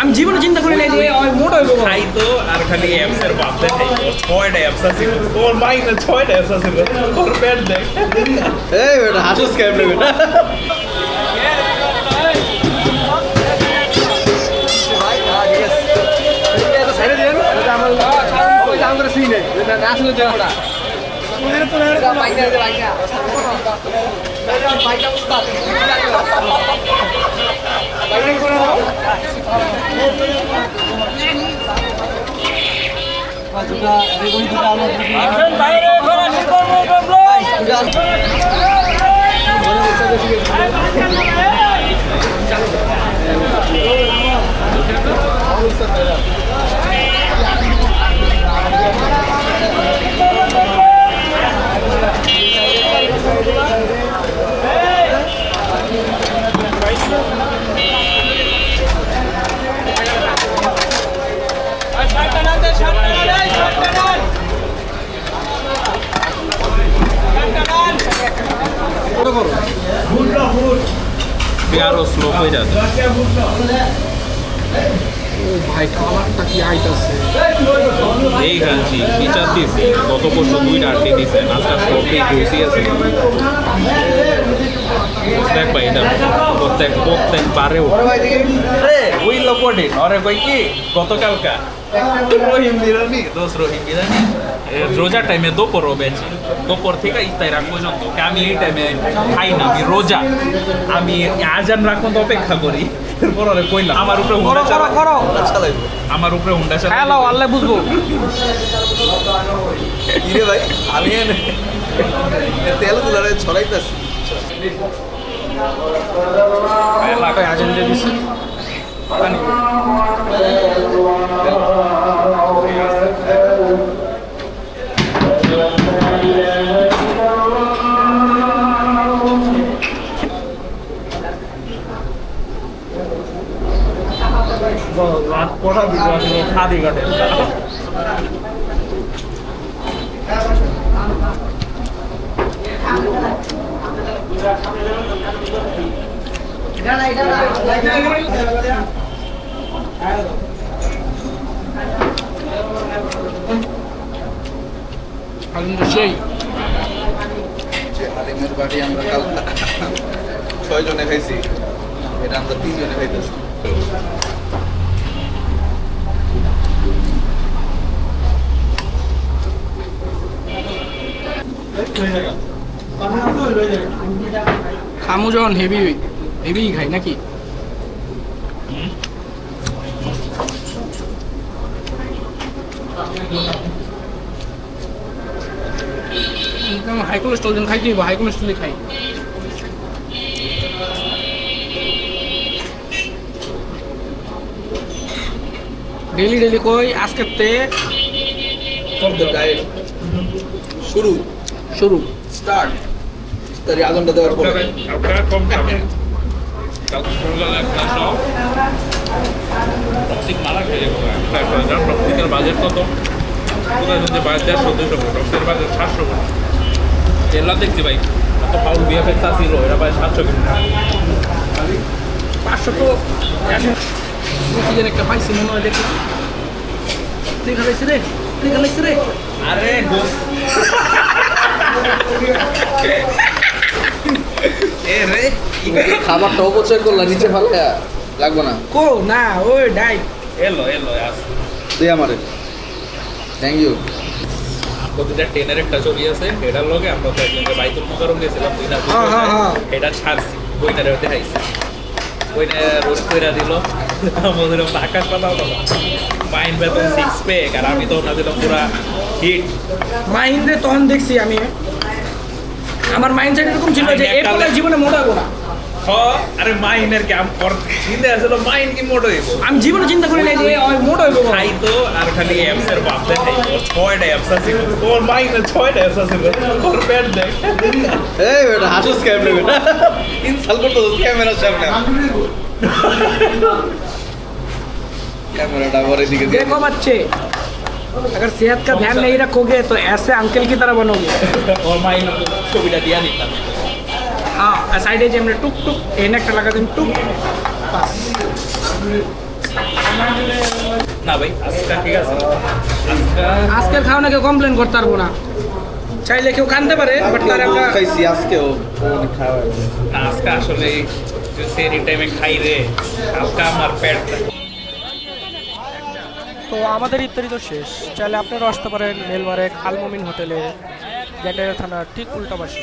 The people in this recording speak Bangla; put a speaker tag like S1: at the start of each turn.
S1: আমি জীবনে চিন্তা করি নাই যে ওই মোটা হইব
S2: খাই তো আর খালি অ্যাপসের বাপ দেখাই ছয়টা অ্যাপস আছে ওর মাইনে ছয়টা অ্যাপস আছে ওর পেট দেখ
S3: এই বেটা হাসুস কেমনে বেটা
S2: আরো স্লো হয়ে যাবে
S1: ভাই খাবারটা কি আইতাছে
S2: এই খাচ্ছি বিচার দিয়েছি গত বছর 2টা আটটি দিয়েছে আজকে সবই জুসি আছে দেখ ভাই এটা প্রত্যেক বারেও ওই লোকটি অরে কই কি গতকালকা রহিম বিরানি দোষ রহিম বিরানি রোজার টাইমে দুপুরও বেচি দুপুর থেকে ইফতার রাখ পর্যন্ত আমি এই টাইমে খাই না আমি রোজা আমি আজান রাখুন তো অপেক্ষা করি এরপর ওরে কইলাম আমার উপরে হুন্ডা চালাইবো আমার উপরে হুন্ডা চালাইবো
S1: হ্যালো আল্লাহ বুঝবো
S3: কিরে ভাই আমি তেল গুলারে ছড়াইতাছি
S1: এলাকায় আজান দিয়ে দিছি
S2: রাত পড়া ভিডিও আসলে খাদি কাটে
S1: সেই
S3: হালিমের বাড়ি আমরা কাল 6 জনে খাইছি এটা আমরা 3 জনে খাইতেছি
S1: খামু যখন হেভি হেভি খাই নাকি হাই কোলেস্ট্রল যেন খাইতে হইব হাই কোলেস্ট্রল খাই ডেলি ডেলি কই আজকেতে
S3: ফর দ্য ডায়েট শুরু
S1: শুরু
S3: স্টার্ট তারি আগুনটা দেওয়ার পরে
S2: আপনারা কম খাবেন সকালবেলা একটা সব টক্সিক মারা খেয়ে যাবো টক্সিকের বাজেট কত কোথায় যদি বাজার 100-200 টক্সিকের বাজার 700 এলা দেখছি ভাই এত পাউল বিএফএক্স ছিল এরা প্রায় 700 কিলো
S1: 500 তো যেন একটা পাইছি মনে হয় দেখি তুই খাইছি রে তুই খাইছি রে
S2: আরে এ রে
S3: খাবারটা অপচয় করলা নিচে ফেলে লাগবে না
S1: কো না ওই ডাই
S2: এলো আস
S3: দে আমারে থ্যাংক ইউ
S2: প্রতিটা ট্রেনের একটা ছবি আছে এটার লগে আমরা তো একজনকে বাইতুল মুকাররম গেছিলাম দুইটা
S1: হ্যাঁ।
S2: এটা ছাড়ছি বইটারে দেখাইছি বইটা রোজ কইরা দিল আমাদের আকাশ পাতাল মাইন বেতন 6 পেক আর আমি তো না দিলাম পুরা হিট
S1: মাইন্ডে তখন দেখছি আমি আমার মাইন্ডসেট এরকম ছিল যে এই পরে জীবনে মোটা হবো না
S2: আরে মাইনের কি আম কর চিন্তা আসলে মাইন কি মোটো হইব
S1: আমি জীবনে চিন্তা করি নাই যে ওই মোটা হইব
S2: খাই তো আর খালি অ্যাপসের বাপ দেখাই ছয়টা অ্যাপস আছে ওর মাইনে ছয়টা অ্যাপস আছে ওর পেট দেখ
S3: এই বেটা হাসুস কেমনে বেটা ইনসাল করতেছিস ক্যামেরার সামনে कैमरा और इसी के
S1: देखो बच्चे, अगर सेहत का ध्यान नहीं रखोगे तो ऐसे अंकल की तरह बनोगे।
S2: और माइन ছবিটা দিয়া দিতাম
S1: সাইডে যে আমরা টুক টুক এই নেকটা লাগা দিন টুক বাস
S2: না ভাই আজকে ঠিক আছে আজকে
S1: আজকের খাওয়া কেউ কমপ্লেন করতে পারবো না, চাইলে কেউ কানতে পারে বাট তার আমরা
S3: খাইছি আজকেও খাওয়া
S2: না আজকে আসলে সেরি টাইমে খাই রে কালকে আমার পেট
S1: তো আমাদের ইফতারি তো শেষ, চাইলে আপনারা আসতে পারেন মেলমারেক আলমমিন হোটেলে, গ্যান্ডারিয়া থানার ঠিক উল্টা পাশে।